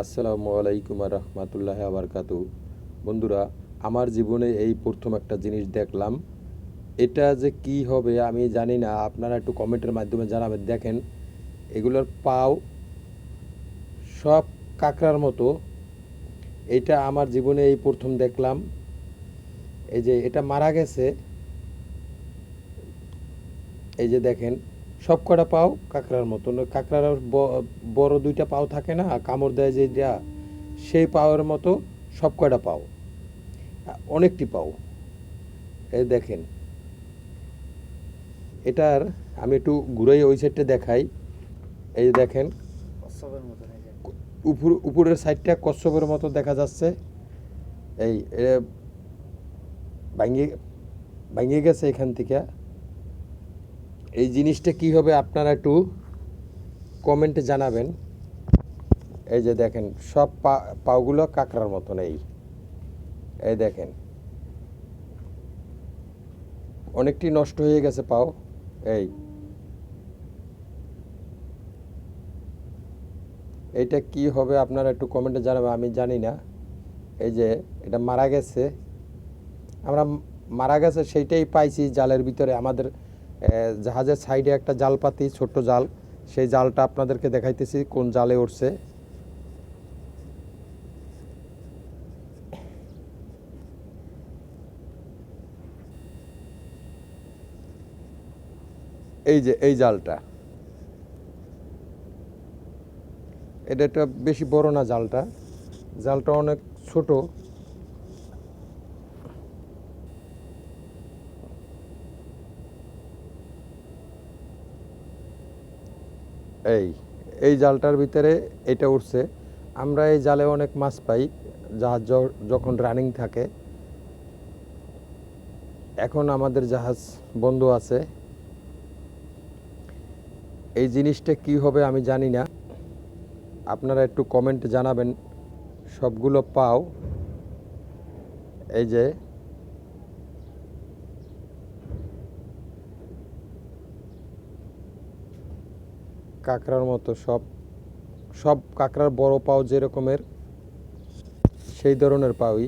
আসসালামু আলাইকুম রহমতুল্লাহ আবরকাতু। বন্ধুরা, আমার জীবনে এই প্রথম একটা জিনিস দেখলাম। এটা যে কি হবে আমি জানি না, আপনারা একটু কমেন্টের মাধ্যমে জানাবেন। দেখেন, এগুলোর পাও সব কাঁকড়ার মতো। এটা আমার জীবনে এই প্রথম দেখলাম। এই যে এটা মারা গেছে, এই যে দেখেন, সব কটা পাও কাঁকড়ার মতো। কাঁকড়ার বড় দুইটা পাও থাকে না, কামড় দেয় যেটা, সেই পাওয়ের মতো সব কটা পাও, অনেকটি পাও। এই দেখেন, এটার আমি একটু ঘুরাই ওই সাইডটা দেখাই। এই দেখেন, কচ্ছপের মতন এই যে উপরের সাইডটা কচ্ছপের মতো দেখা যাচ্ছে। এই ভাঙিয়ে ভাঙিয়ে গেছে এখান থেকে। এই জিনিসটা কি হবে আপনারা একটু কমেন্টে জানাবেন। এই যে দেখেন, সব পাগুলো কাঁকড়ার মতন। এই দেখেন, অনেকটি নষ্ট হয়ে গেছে পাও। এইটা কি হবে আপনারা একটু কমেন্টে জানাবেন, আমি জানি না। এই যে এটা মারা গেছে, আমরা মারা গেছে সেইটাই পাইছি জালের ভিতরে। আমাদের জাহাজের সাইডে একটা জাল পাতি, ছোট্ট জাল, সেই জালটা আপনাদেরকে দেখাইতেছি কোন জালে উঠছে। এই যে এই জালটা, এটা একটা বেশি বড় না জালটা, জালটা অনেক ছোট। এই এই জালটার ভিতরে এটা উঠছে। আমরা এই জালে অনেক মাছ পাই জাহাজ যখন রানিং থাকে। এখন আমাদের জাহাজ বন্ধ আছে। এই জিনিসটা কি হবে আমি জানি না, আপনারা একটু কমেন্টে জানাবেন। সবগুলো পাও এই যে কাঁকড়ার মতো, সব সব কাঁকড়ার বড় পাও যেরকমের, সেই ধরনের পাওই।